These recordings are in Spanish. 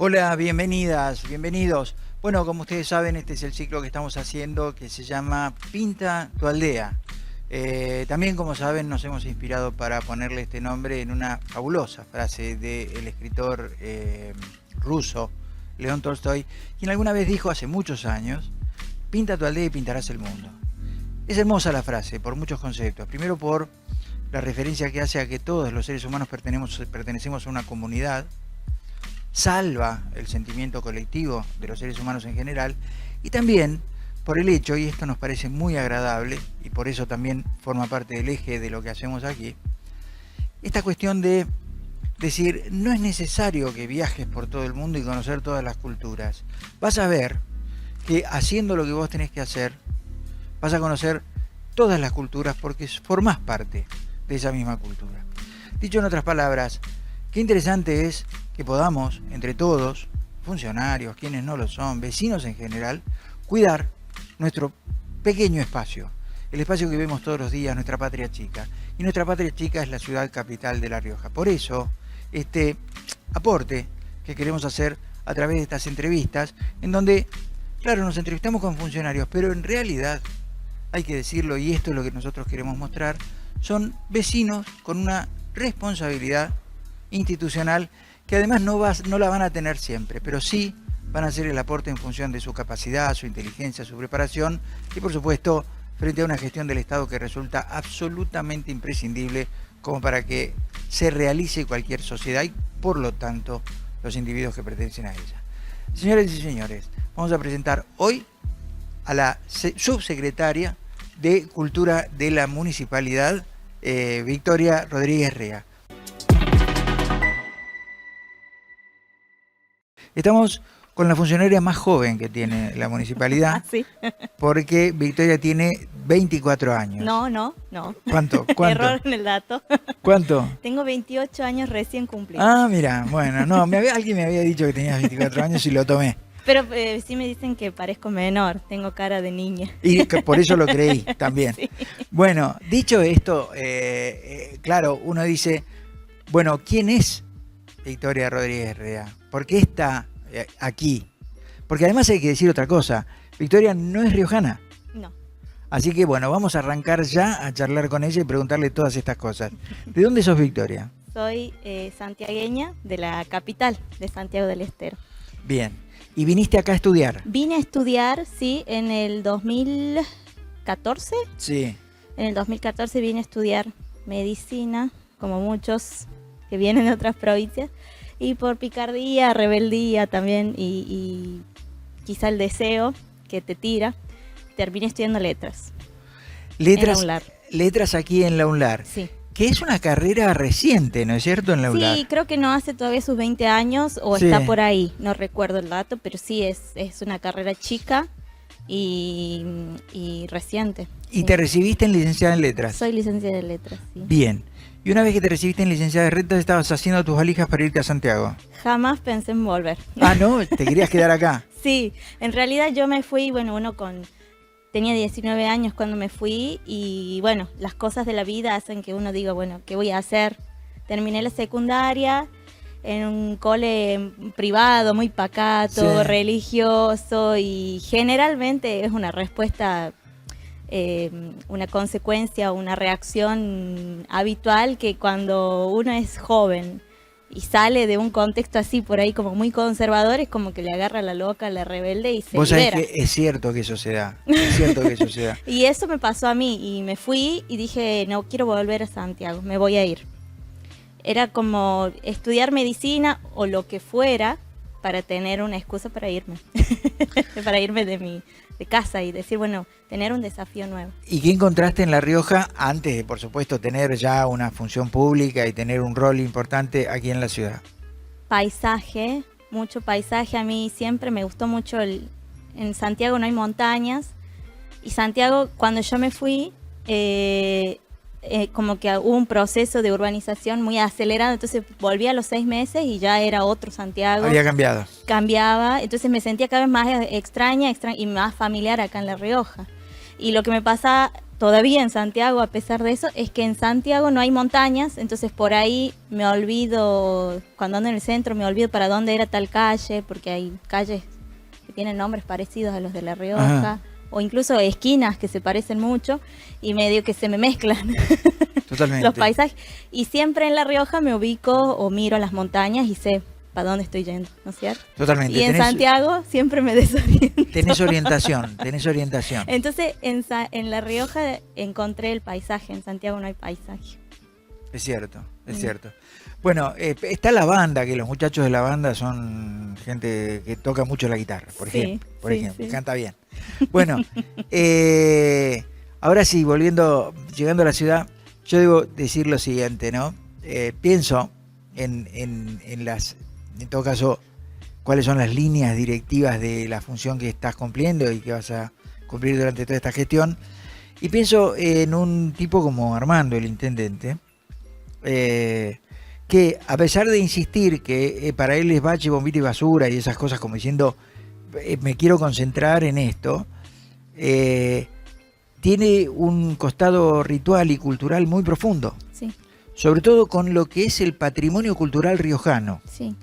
Hola, bienvenidas, bienvenidos. Bueno, como ustedes saben, este es el ciclo que estamos haciendo que se llama Pinta tu aldea. También, como saben, nos hemos inspirado para ponerle este nombre en una fabulosa frase del escritor ruso León Tolstoy, quien alguna vez dijo hace muchos años: pinta tu aldea y pintarás el mundo. Es hermosa la frase por muchos conceptos. Primero, por la referencia que hace a que todos los seres humanos pertenecemos a una comunidad. Salva el sentimiento colectivo de los seres humanos en general, y también por el hecho, y esto nos parece muy agradable y por eso también forma parte del eje de lo que hacemos aquí, esta cuestión de decir: no es necesario que viajes por todo el mundo y conocer todas las culturas. Vas a ver que haciendo lo que vos tenés que hacer, vas a conocer todas las culturas porque formás parte de esa misma cultura. Dicho en otras palabras, qué interesante es que podamos, entre todos, funcionarios, quienes no lo son, vecinos en general, cuidar nuestro pequeño espacio, el espacio que vemos todos los días, nuestra patria chica. Y nuestra patria chica es la ciudad capital de La Rioja. Por eso, este aporte que queremos hacer a través de estas entrevistas, en donde, claro, nos entrevistamos con funcionarios, pero en realidad, hay que decirlo, y esto es lo que nosotros queremos mostrar, son vecinos con una responsabilidad institucional que además no la van a tener siempre, pero sí van a hacer el aporte en función de su capacidad, su inteligencia, su preparación y, por supuesto, frente a una gestión del Estado que resulta absolutamente imprescindible como para que se realice cualquier sociedad y, por lo tanto, los individuos que pertenecen a ella. Señoras y señores, vamos a presentar hoy a la subsecretaria de Cultura de la Municipalidad, Victoria Rodríguez Rea. Estamos con la funcionaria más joven que tiene la municipalidad, Sí. porque Victoria tiene 24 años. No. ¿Cuánto? Error en el dato. ¿Cuánto? Tengo 28 años recién cumplidos. Ah, mira, bueno, no, alguien me había dicho que tenías 24 años y lo tomé. Pero sí me dicen que parezco menor, tengo cara de niña. Y por eso lo creí también. Sí. Bueno, dicho esto, claro, uno dice, bueno, ¿quién es Victoria Rodríguez Rea? ¿Por qué está aquí? Porque además hay que decir otra cosa, Victoria no es riojana. No. Así que bueno, vamos a arrancar ya a charlar con ella y preguntarle todas estas cosas. ¿De dónde sos, Victoria? Soy santiagueña de la capital, de Santiago del Estero. Bien. ¿Y viniste acá a estudiar? Vine a estudiar, sí, en el 2014. Sí. En el 2014 vine a estudiar medicina, como muchos que vienen de otras provincias. Y por picardía, rebeldía también y quizá el deseo que te tira, terminé estudiando letras. Letras, en la UNLAR. Letras aquí en la UNLAR. Sí. Que es una carrera reciente, ¿no es cierto? En la UNLAR. Sí, creo que no hace todavía sus 20 años o Sí. está por ahí, no recuerdo el dato, pero sí es una carrera chica y reciente. ¿Y Sí. te recibiste en licenciada en letras? Soy licenciada en letras, sí. Bien. Y una vez que te recibiste en licenciada en letras, estabas haciendo tus valijas para irte a Santiago. Jamás pensé en volver. Ah, ¿no? ¿Te querías quedar acá? Sí, en realidad yo me fui, bueno, tenía 19 años cuando me fui y bueno, las cosas de la vida hacen que uno diga, bueno, ¿qué voy a hacer? Terminé la secundaria en un cole privado, muy pacato, Sí. religioso y generalmente es una respuesta, una consecuencia, una reacción habitual que cuando uno es joven y sale de un contexto así por ahí como muy conservador, es como que le agarra la loca, la rebelde y se Vos sabés libera. que es cierto que eso se da. Es cierto que eso se da. Y eso me pasó a mí y me fui y dije, no quiero volver a Santiago, me voy a ir. Era como estudiar medicina o lo que fuera para tener una excusa para irme. Para irme de casa y decir, bueno, tener un desafío nuevo. ¿Y qué encontraste en La Rioja antes de, por supuesto, tener ya una función pública y tener un rol importante aquí en la ciudad? Paisaje, mucho paisaje. A mí siempre me gustó mucho en Santiago no hay montañas. Y Santiago, cuando yo me fui, como que hubo un proceso de urbanización muy acelerado. Entonces volví a los 6 meses y ya era otro Santiago. Había cambiado. Cambiaba, entonces me sentía cada vez más extraña y más familiar acá en La Rioja. Y lo que me pasa todavía en Santiago, a pesar de eso, es que en Santiago no hay montañas, entonces por ahí me olvido, cuando ando en el centro, me olvido para dónde era tal calle, porque hay calles que tienen nombres parecidos a los de La Rioja, Ajá. o incluso esquinas que se parecen mucho, y medio que se me mezclan Totalmente. los paisajes. Y siempre en La Rioja me ubico o miro las montañas y sé para dónde estoy yendo, ¿no es cierto? Totalmente. Y en Tenés- Santiago siempre me desoriento. Tenés orientación. Entonces, en La Rioja encontré el paisaje, en Santiago no hay paisaje. Es cierto, es cierto. Bueno, está la banda, que los muchachos de la banda son gente que toca mucho la guitarra, por Sí, ejemplo. Por sí, ejemplo, sí. canta bien. Bueno, ahora sí, llegando a la ciudad, yo debo decir lo siguiente, ¿no? Pienso en todo caso, cuáles son las líneas directivas de la función que estás cumpliendo y que vas a cumplir durante toda esta gestión. Y pienso en un tipo como Armando, el intendente, que a pesar de insistir que para él es bache, bombita y basura y esas cosas como diciendo, me quiero concentrar en esto, tiene un costado ritual y cultural muy profundo, Sí, sobre todo con lo que es el patrimonio cultural riojano. sí,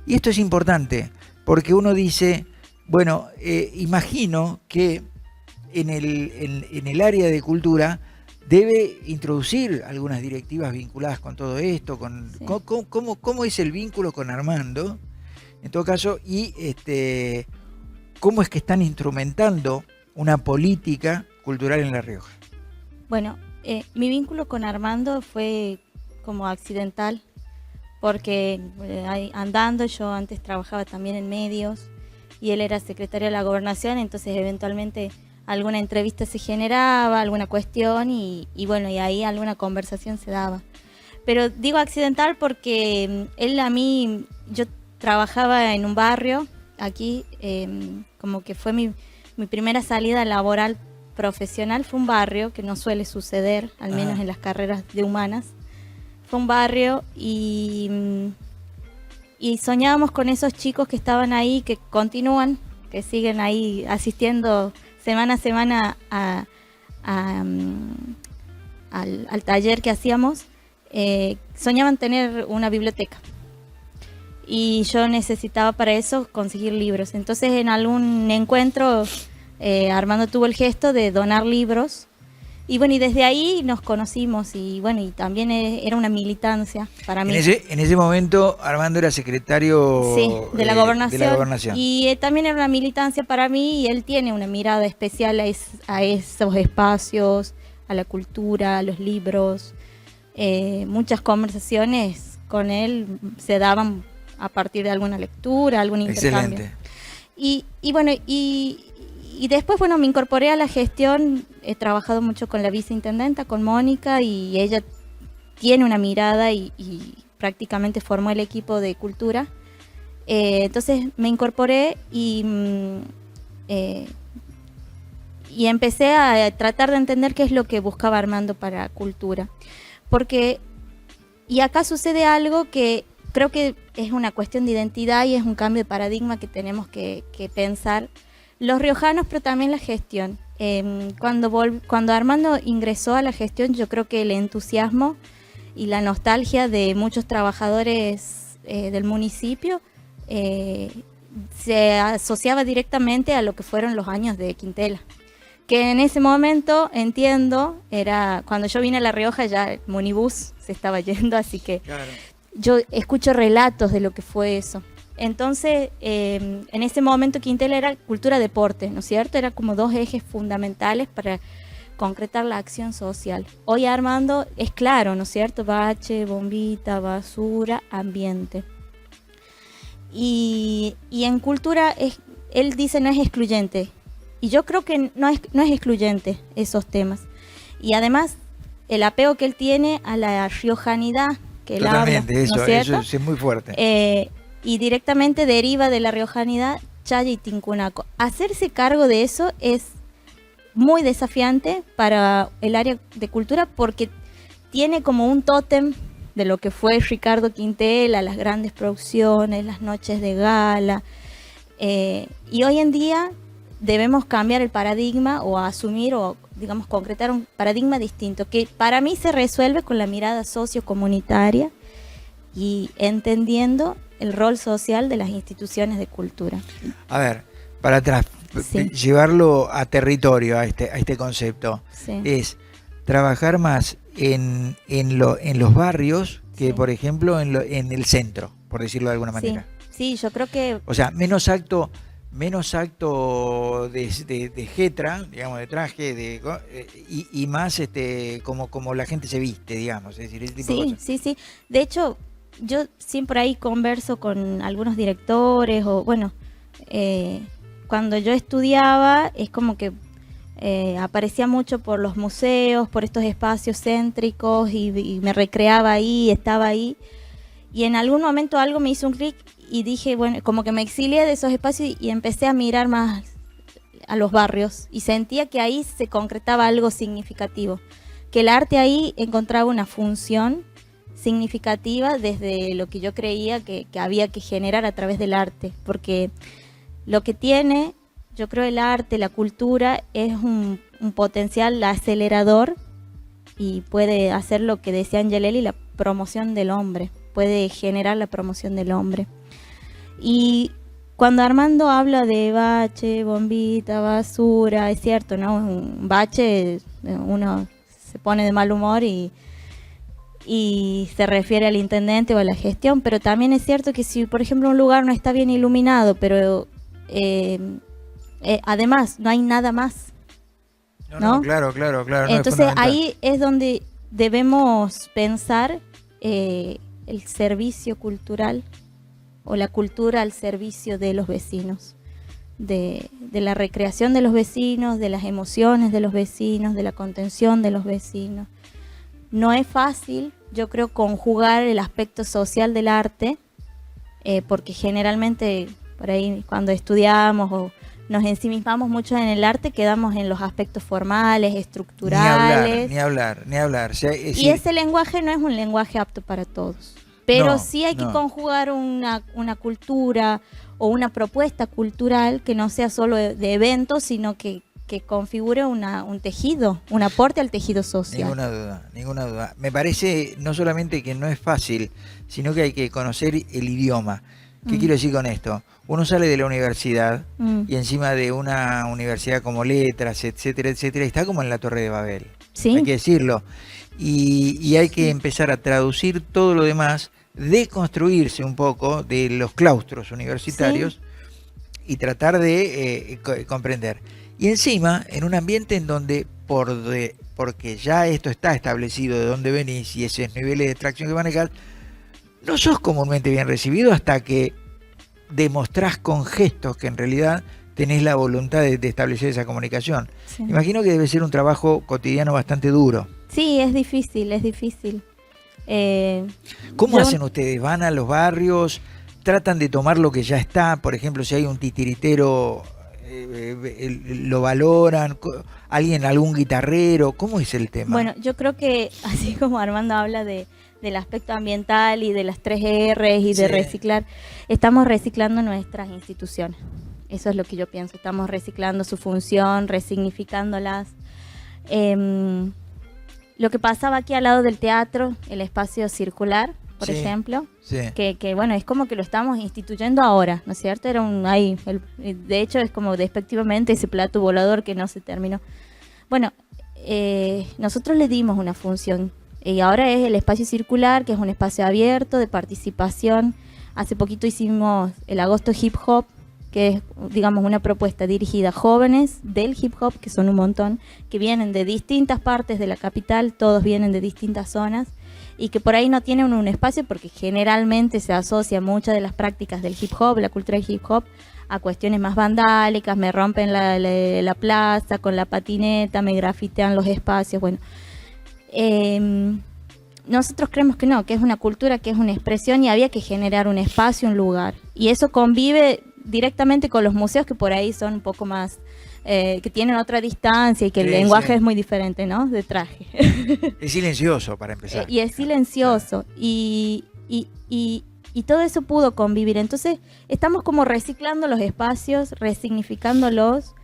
Y esto es importante, porque uno dice, bueno, imagino que en el área de cultura debe introducir algunas directivas vinculadas con todo esto, Sí. cómo es el vínculo con Armando, en todo caso, y cómo es que están instrumentando una política cultural en La Rioja. Bueno, mi vínculo con Armando fue como accidental, porque andando, yo antes trabajaba también en medios y él era secretario de la Gobernación, entonces eventualmente alguna entrevista se generaba, alguna cuestión y bueno, y ahí alguna conversación se daba. Pero digo accidental porque yo trabajaba en un barrio aquí, como que fue mi primera salida laboral profesional, fue un barrio que no suele suceder, al menos en las carreras de humanas. Fue un barrio y soñábamos con esos chicos que estaban ahí, que continúan, que siguen ahí asistiendo semana a semana al taller que hacíamos. Soñaban tener una biblioteca y yo necesitaba para eso conseguir libros. Entonces en algún encuentro Armando tuvo el gesto de donar libros. Y bueno, y desde ahí nos conocimos y bueno, y también era una militancia para mí. En ese momento Armando era secretario Sí, de la Gobernación. de la Gobernación. Y también era una militancia para mí y él tiene una mirada especial a esos espacios, a la cultura, a los libros. Muchas conversaciones con él se daban a partir de alguna lectura, algún intercambio. Excelente. Y bueno, y después, bueno, me incorporé a la gestión, he trabajado mucho con la viceintendenta, con Mónica, y ella tiene una mirada y prácticamente formó el equipo de cultura. Entonces me incorporé y empecé a tratar de entender qué es lo que buscaba Armando para cultura. Y acá sucede algo que creo que es una cuestión de identidad y es un cambio de paradigma que tenemos que pensar los riojanos, pero también la gestión. Cuando Armando ingresó a la gestión, yo creo que el entusiasmo y la nostalgia de muchos trabajadores del municipio se asociaba directamente a lo que fueron los años de Quintela. Que en ese momento, entiendo, era cuando yo vine a La Rioja ya el Munibus se estaba yendo, así que Claro. yo escucho relatos de lo que fue eso. Entonces, en ese momento Quintela era cultura-deporte, ¿no es cierto? Era como dos ejes fundamentales para concretar la acción social. Hoy Armando es claro, ¿no es cierto? Bache, bombita, basura, ambiente. Y en cultura, él dice no es excluyente. Y yo creo que no es excluyente esos temas. Y además, el apego que él tiene a la riojanidad que él habla, Totalmente, ¿no es cierto? eso es muy fuerte. Y directamente deriva de la riojanidad chaya y tincunaco. Hacerse cargo de eso es muy desafiante para el área de cultura porque tiene como un tótem de lo que fue Ricardo Quintela, las grandes producciones, las noches de gala. Y hoy en día debemos cambiar el paradigma o asumir o, digamos, concretar un paradigma distinto, que para mí se resuelve con la mirada sociocomunitaria y entendiendo el rol social de las instituciones de cultura. A ver, para atrás, Sí. llevarlo a territorio, a este concepto, Sí. es trabajar más en los barrios que, Sí. por ejemplo, en el centro, por decirlo de alguna manera. Sí, yo creo que O sea, menos acto de jetra, digamos, de traje, y más como la gente se viste, digamos, es decir, ese tipo de sí, cosas. sí. De hecho, yo siempre ahí converso con algunos directores o, bueno, cuando yo estudiaba es como que aparecía mucho por los museos, por estos espacios céntricos y me recreaba ahí, estaba ahí. Y en algún momento algo me hizo un clic y dije, bueno, como que me exilié de esos espacios y empecé a mirar más a los barrios y sentía que ahí se concretaba algo significativo, que el arte ahí encontraba una función significativa desde lo que yo creía que había que generar a través del arte, porque lo que tiene, yo creo, el arte, la cultura, es un potencial acelerador y puede hacer lo que decía Angelelli, la promoción del hombre, puede generar la promoción del hombre. Y cuando Armando habla de bache, bombita, basura, es cierto, ¿no? Un bache, uno se pone de mal humor y se refiere al intendente o a la gestión, pero también es cierto que si, por ejemplo, un lugar no está bien iluminado, pero además no hay nada más, ¿no? Claro. No, entonces es ahí es donde debemos pensar el servicio cultural o la cultura al servicio de los vecinos, de la recreación de los vecinos, de las emociones de los vecinos, de la contención de los vecinos. No es fácil, yo creo, conjugar el aspecto social del arte, porque generalmente por ahí cuando estudiamos o nos ensimismamos mucho en el arte, quedamos en los aspectos formales, estructurales. Ni hablar. O sea, Y ese lenguaje no es un lenguaje apto para todos. Pero No, sí hay que no. conjugar una cultura o una propuesta cultural que no sea solo de eventos, sino que configure un tejido, un aporte al tejido social. Ninguna duda. Me parece no solamente que no es fácil, sino que hay que conocer el idioma. ¿Qué quiero decir con esto? Uno sale de la universidad y encima de una universidad como Letras, etcétera, está como en la Torre de Babel. ¿Sí? Hay que decirlo. Y hay que empezar a traducir todo lo demás, deconstruirse un poco de los claustros universitarios y tratar de comprender. Y encima, en un ambiente en donde, porque ya esto está establecido de dónde venís y esos niveles de extracción que manejas, no sos comúnmente bien recibido hasta que demostrás con gestos que en realidad tenés la voluntad de establecer esa comunicación. Sí. Imagino que debe ser un trabajo cotidiano bastante duro. Sí, es difícil. ¿Cómo hacen ustedes? ¿Van a los barrios? ¿Tratan de tomar lo que ya está? Por ejemplo, si hay un titiritero, ¿lo valoran? ¿Algún guitarrero? ¿Cómo es el tema? Bueno, yo creo que así como Armando habla del aspecto ambiental y de las 3 R's y de reciclar, estamos reciclando nuestras instituciones. Eso es lo que yo pienso. Estamos reciclando su función, resignificándolas. Lo que pasaba aquí al lado del teatro, el espacio circular, por ejemplo, que bueno, es como que lo estamos instituyendo ahora, ¿no es cierto? Era de hecho es como despectivamente ese plato volador que no se terminó. Bueno, nosotros le dimos una función y ahora es el espacio circular, que es un espacio abierto de participación. Hace poquito hicimos el Agosto Hip Hop, que es, digamos, una propuesta dirigida a jóvenes del hip hop, que son un montón, que vienen de distintas partes de la capital, todos vienen de distintas zonas, y que por ahí no tienen un espacio porque generalmente se asocia muchas de las prácticas del hip hop, la cultura del hip hop, a cuestiones más vandálicas, me rompen la plaza con la patineta, me grafitean los espacios, bueno. Nosotros creemos que no, que es una cultura, que es una expresión y había que generar un espacio, un lugar. Y eso convive directamente con los museos, que por ahí son un poco más, que tienen otra distancia y que el lenguaje es muy diferente, ¿no? De traje. Es silencioso, para empezar. Y es silencioso. Y todo eso pudo convivir. Entonces, estamos como reciclando los espacios, resignificándolos,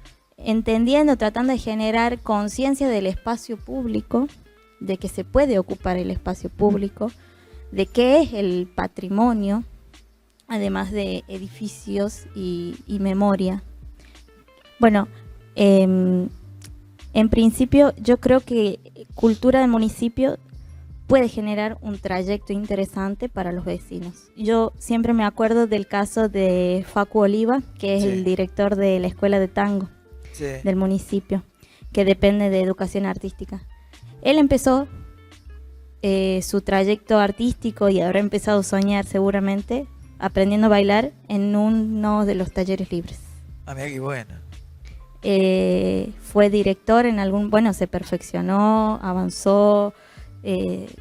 entendiendo, tratando de generar conciencia del espacio público, de que se puede ocupar el espacio público, de qué es el patrimonio, además de edificios y memoria. Bueno, en principio yo creo que cultura del municipio puede generar un trayecto interesante para los vecinos. Yo siempre me acuerdo del caso de Facu Oliva, que es el director de la Escuela de Tango del municipio, que depende de educación artística. Él empezó su trayecto artístico y habrá empezado a soñar seguramente aprendiendo a bailar en uno de los talleres libres. Ah, mira qué bueno. Fue director en se perfeccionó, avanzó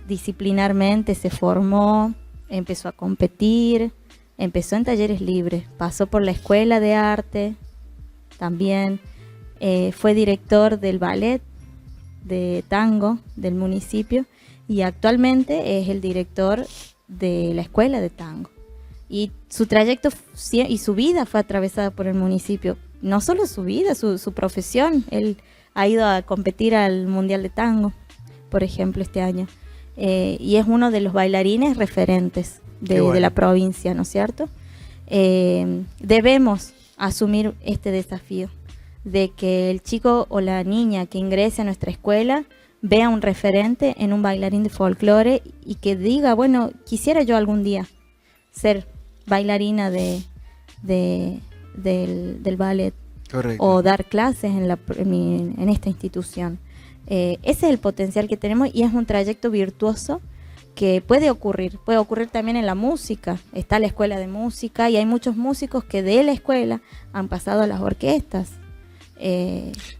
disciplinarmente, se formó, empezó a competir, empezó en talleres libres, pasó por la escuela de arte también, fue director del ballet de tango del municipio y actualmente es el director de la escuela de tango. Y su trayecto y su vida fue atravesada por el municipio. No solo su vida, su profesión. Él ha ido a competir al Mundial de Tango, por ejemplo, este año. Y es uno de los bailarines referentes de la provincia, ¿no es cierto? Debemos asumir este desafío de que el chico o la niña que ingrese a nuestra escuela vea un referente en un bailarín de folclore y que diga, bueno, quisiera yo algún día ser bailarina del ballet. Correcto. O dar clases en esta institución. Ese es el potencial que tenemos y es un trayecto virtuoso que puede ocurrir también en la música. Está la escuela de música y hay muchos músicos que de la escuela han pasado a las orquestas.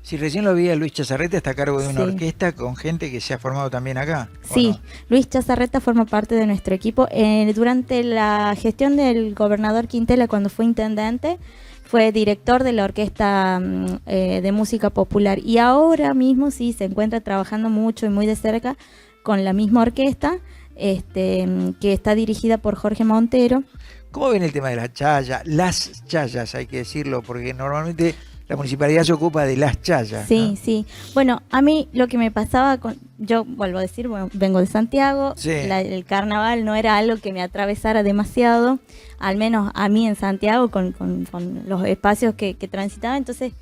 Si recién lo vi a Luis Chazarreta, está a cargo de una orquesta con gente que se ha formado también acá. Sí, no? Luis Chazarreta forma parte de nuestro equipo. Durante la gestión del gobernador Quintela, cuando fue intendente, fue director de la Orquesta de Música Popular y ahora mismo sí se encuentra trabajando mucho y muy de cerca con la misma orquesta que está dirigida por Jorge Montero. ¿Cómo ven el tema de las chayas, hay que decirlo, porque normalmente la municipalidad se ocupa de las chayas? Sí, ¿no? sí. Bueno, a mí lo que me pasaba, yo vuelvo a decir, vengo de Santiago, el carnaval no era algo que me atravesara demasiado, al menos a mí en Santiago, con los espacios que transitaba. Entonces,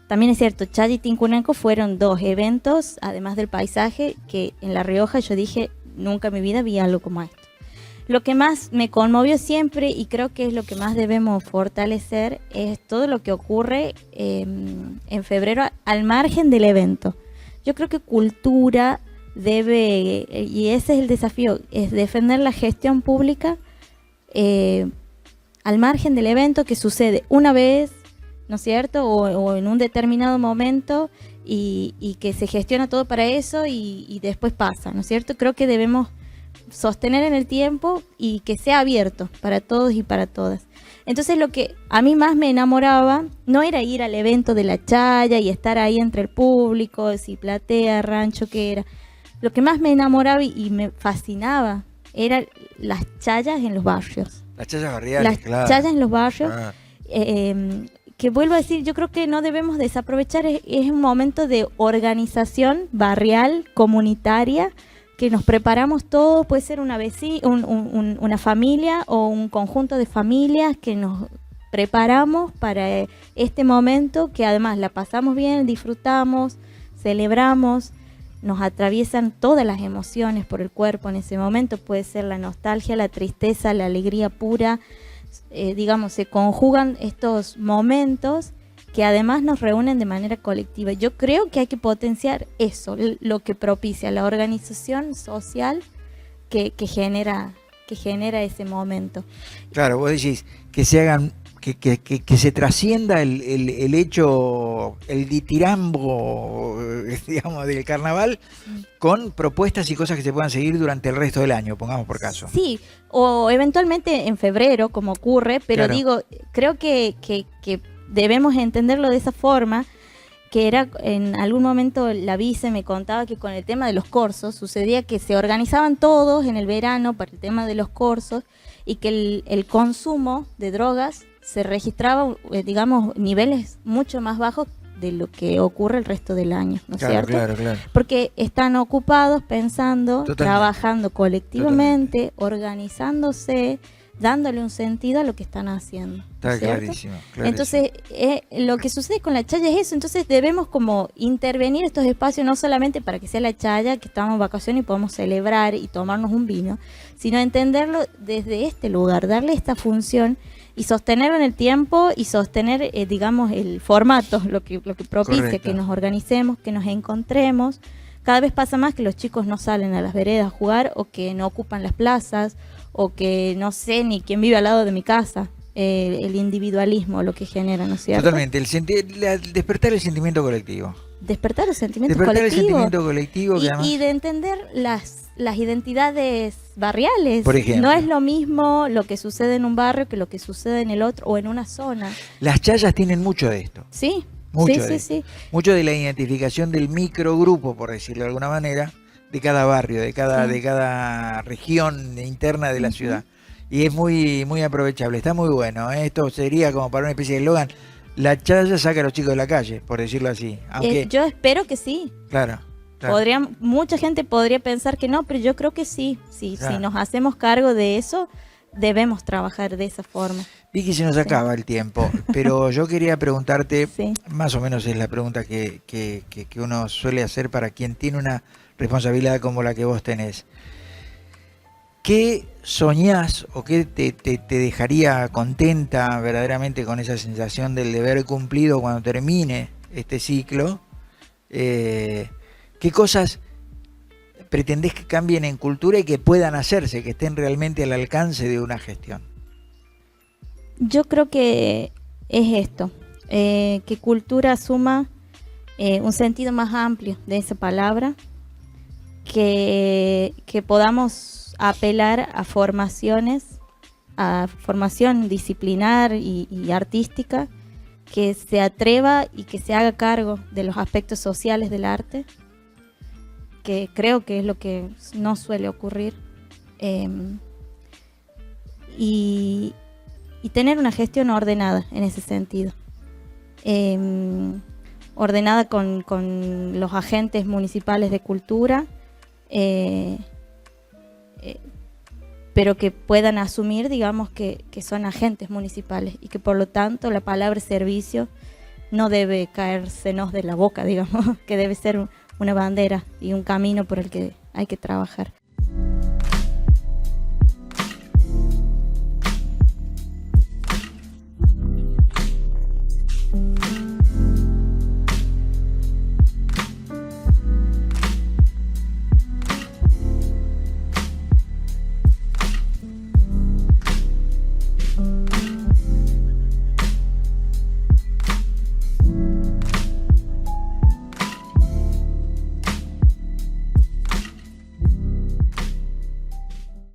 también es cierto, Chaya y Tincunaco fueron dos eventos, además del paisaje, que en La Rioja yo dije, nunca en mi vida vi algo como esto. Lo que más me conmovió siempre, y creo que es lo que más debemos fortalecer, es todo lo que ocurre en febrero al margen del evento. Yo creo que cultura debe, y ese es el desafío, es defender la gestión pública al margen del evento que sucede una vez, ¿no es cierto? O en un determinado momento y que se gestiona todo para eso y después pasa, ¿no es cierto? Creo que debemos sostener en el tiempo y que sea abierto para todos y para todas. Entonces lo que a mí más me enamoraba no era ir al evento de la chaya y estar ahí entre el público, si platea, rancho, que era. Lo que más me enamoraba y me fascinaba eran las chayas en los barrios. Las chayas barriales, Las chayas en los barrios. Que vuelvo a decir, yo creo que no debemos desaprovechar, es un momento de organización barrial, comunitaria, que nos preparamos todos, puede ser una familia o un conjunto de familias que nos preparamos para este momento, que además la pasamos bien, disfrutamos, celebramos, nos atraviesan todas las emociones por el cuerpo en ese momento, puede ser la nostalgia, la tristeza, la alegría pura, se conjugan estos momentos que además nos reúnen de manera colectiva. Yo creo que hay que potenciar eso, lo que propicia la organización social que genera ese momento. Claro, vos decís que se hagan, que se trascienda el hecho, el ditirambo, digamos, del carnaval, con propuestas y cosas que se puedan seguir durante el resto del año, pongamos por caso. Sí, o eventualmente en febrero, como ocurre, pero creo que debemos entenderlo de esa forma, que era, en algún momento la vice me contaba que con el tema de los corsos sucedía que se organizaban todos en el verano para el tema de los corsos y que el consumo de drogas se registraba, niveles mucho más bajos de lo que ocurre el resto del año, ¿no es Claro, cierto? claro. Porque están ocupados pensando, Totalmente. trabajando colectivamente, organizándose, dándole un sentido a lo que están haciendo, ¿no Está es cierto? clarísimo. Entonces, lo que sucede con la chaya es eso. Entonces debemos como intervenir estos espacios no solamente para que sea la chaya, que estamos en vacaciones y podamos celebrar y tomarnos un vino, sino entenderlo desde este lugar, darle esta función y sostenerlo en el tiempo y sostener, digamos, el formato, lo que propicia Correcto. que nos organicemos, que nos encontremos. Cada vez pasa más que los chicos no salen a las veredas a jugar o que no ocupan las plazas o que no sé ni quién vive al lado de mi casa. El individualismo lo que genera, ¿no es cierto? Totalmente. Despertar el sentimiento colectivo. Despertar los sentimientos Despertar el colectivos sentimiento colectivo que además... y de entender las identidades barriales. Por ejemplo. No es lo mismo lo que sucede en un barrio que lo que sucede en el otro o en una zona. Las chayas tienen mucho de esto. Sí, Mucho sí, de sí, sí. Mucho de la identificación del microgrupo, por decirlo de alguna manera, de cada barrio, de cada región interna de la ciudad. Y es muy, muy aprovechable, está muy bueno. Esto sería como para una especie de eslogan. La chaya saca a los chicos de la calle, por decirlo así. Aunque, Yo espero que sí. claro. Mucha gente podría pensar que no, pero yo creo que sí. Claro. Si nos hacemos cargo de eso, debemos trabajar de esa forma. Vicky, se nos acaba el tiempo, pero yo quería preguntarte, Sí. más o menos es la pregunta que uno suele hacer para quien tiene una responsabilidad como la que vos tenés. ¿Qué soñás o qué te dejaría contenta verdaderamente con esa sensación del deber cumplido cuando termine este ciclo? ¿Qué cosas pretendés que cambien en cultura y que puedan hacerse, que estén realmente al alcance de una gestión? Yo creo que es esto, que cultura asuma un sentido más amplio de esa palabra, que podamos apelar a formaciones, a formación disciplinar y artística, que se atreva y que se haga cargo de los aspectos sociales del arte, que creo que es lo que no suele ocurrir, y tener una gestión ordenada en ese sentido, ordenada con los agentes municipales de cultura, pero que puedan asumir, digamos, que son agentes municipales y que por lo tanto la palabra servicio no debe caérsenos de la boca, digamos, que debe ser una bandera y un camino por el que hay que trabajar.